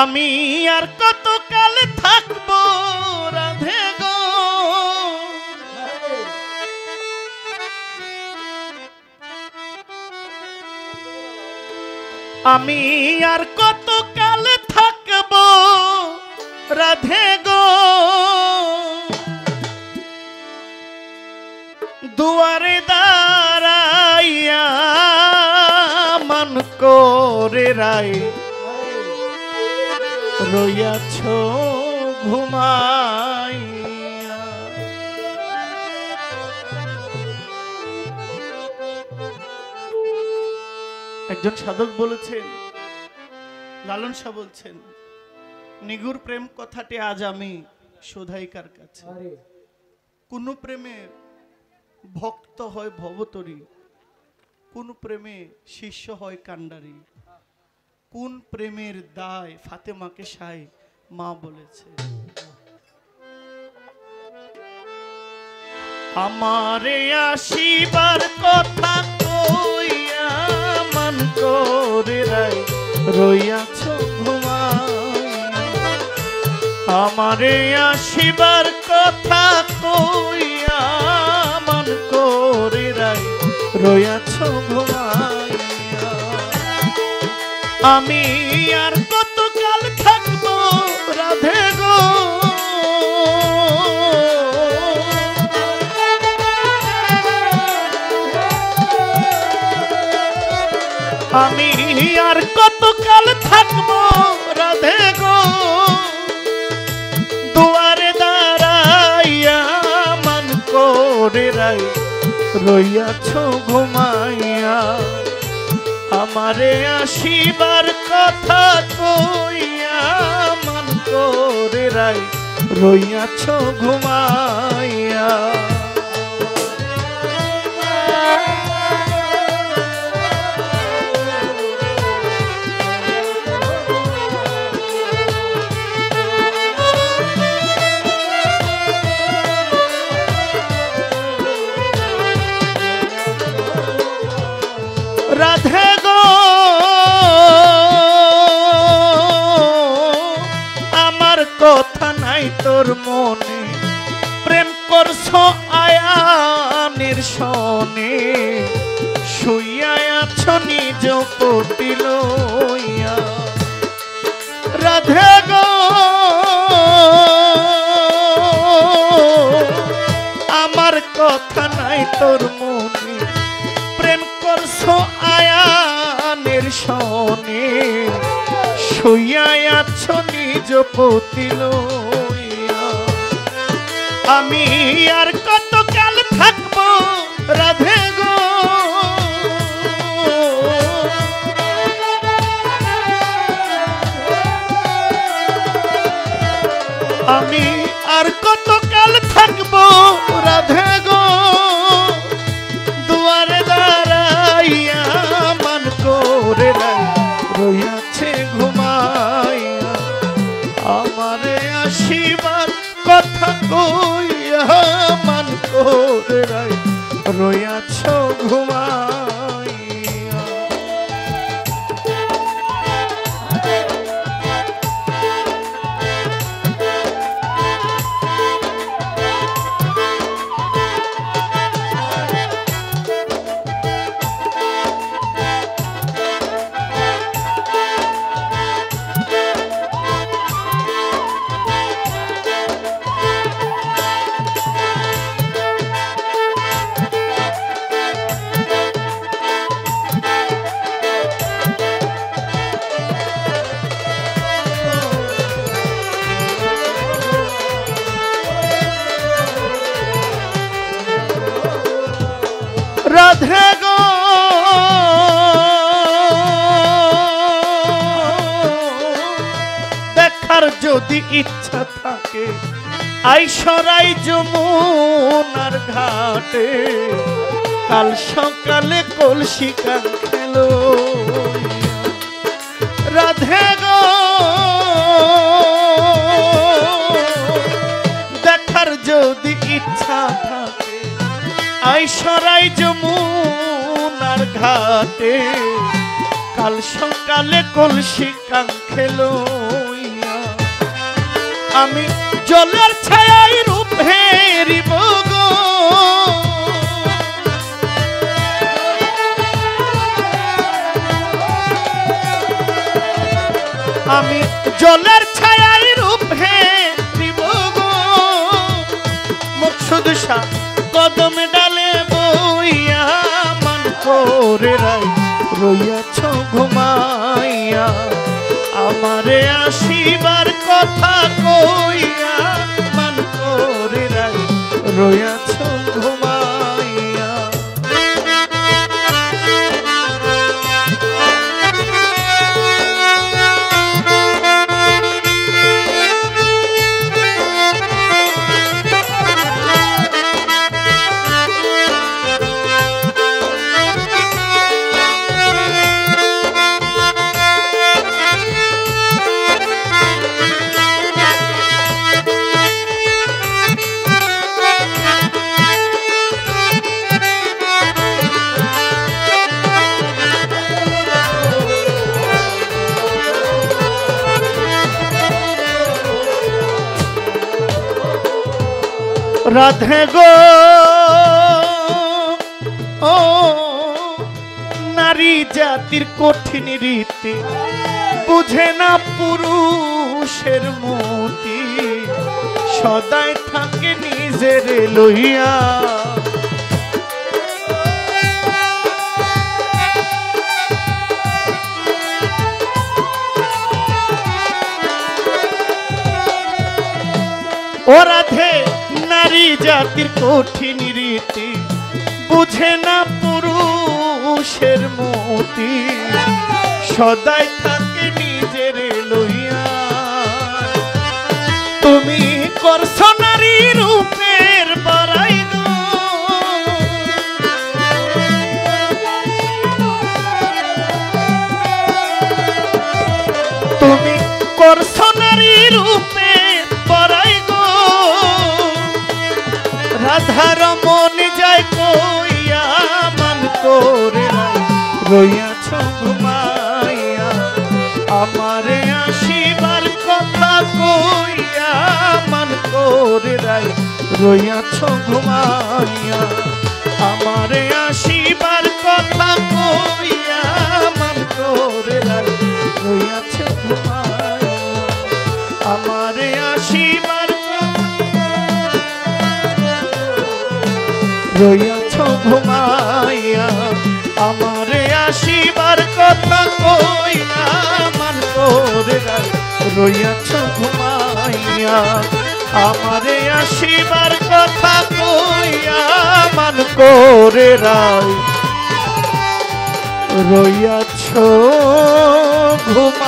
আমি আর কতকাল থাকবো রাধে গো, আমি আর কতকাল থাকবো রাধে গো, দুয়ারে দাঁড়াইয়া মন করে রায় রইয়াছ ঘুমাইয়া। একজন সাধক বলেছেন, লালন শাহ বলছেন, নিগুর প্রেম কথাটি আজ আমি শোধাইকার কাছে। কোন প্রেমে ভক্ত হয় ভবতরী, কোন প্রেমে শিষ্য হয় কান্ডারি, কোন প্রেমের দায় ফাতেমাকে সাই মা বলেছে। আমারে আসিবার কথা কইয়া মন করে রাই রইয়াছ ঘুমাইয়া, আমারে আসিবার কথা কইয়া মন করে রাই রইয়াছ ঘুমাইয়া। আমি আর কতকাল থাকবো রাধে গো, আমি আর কতকাল থাকবো রাধে গো, দুয়ারে দাঁড়াইয়া মন করে রাই রইয়াছ ঘুমাইয়া। আমারে আসিবার কথা কইয়া মন করে রাই রইয়াছ ঘুমাইয়া। রাধে গো আমার কথা নাই তোর মনে, প্রেম করছো আয়ানের সনে, শুইয়া আছো নিজ পতি লইয়া। রাধে গো আমার কথা নাই তোর মনে, প্রেম করছো আয়ানের সনে, শুইয়া আছো নিজ পতি লইয়া। আমি আর কতকাল থাকবো রাধে গো, আমি আর কতকাল থাকবো রাধে গো, দুয়ারে দাঁড়াইয়া মন করে রাই রইয়াছে ঘুমাইয়া। আমারে আসিবার কথা কইয়া মন করে রাই রইয়াছ ঘুমাইয়া। রাধে গো দেখার যদি ইচ্ছা থাকে আইসরাই যমুনার ঘাটে, কাল সকালে কলসি কান খেলো। রাধে গো দেখার যদি ইচ্ছা থাকে আইসরাই যমুনার ঘাটে, কাল সকালে কলসি কান খেলো। আমি জলের ছায়ায় রূপ হেরিব গো আমি জলের ছায়ায় রূপ হেরিব গো মুকসুদ শাহ কদম ডালে বইয়া মান করে রাই রইয়াছ ঘুমাইয়া আমারে আসিবার কথা কইয়া মান করে রাই রইয়াছ ঘুমাইয়া রাধে গো ও নারী জাতির কঠিন রীতি বুঝে না পুরুষের মতি সদাই থাকে নিজের লইয়া ও রাধে নারী জাতির কঠিন রীতি বুঝে না পুরুষের মতি সদাই থাকে নিজের লইয়া তুমি করছো নারী রূপের বড়াই গো তুমি করছো নারী রূপের বড়াই গো রাধার মন যায় কইয়া মান করে রইয়াছ ঘুমাইয়া আমারে আসিবার কথা কইয়া মান করে রইয়াছ ঘুমাইয়া আমারে আসিবার কথা কইয়া মান করে রইয়াছ ঘুমাইয়া আমারে আসিবার রইয়াছ ঘুমাইয়া আমারে আসিবার কথা কইয়া মান করে রইয়াছ ঘুমাইয়া আমারে আসিবার কথা কইয়া মান করে রইয়াছ ঘুমাইয়া।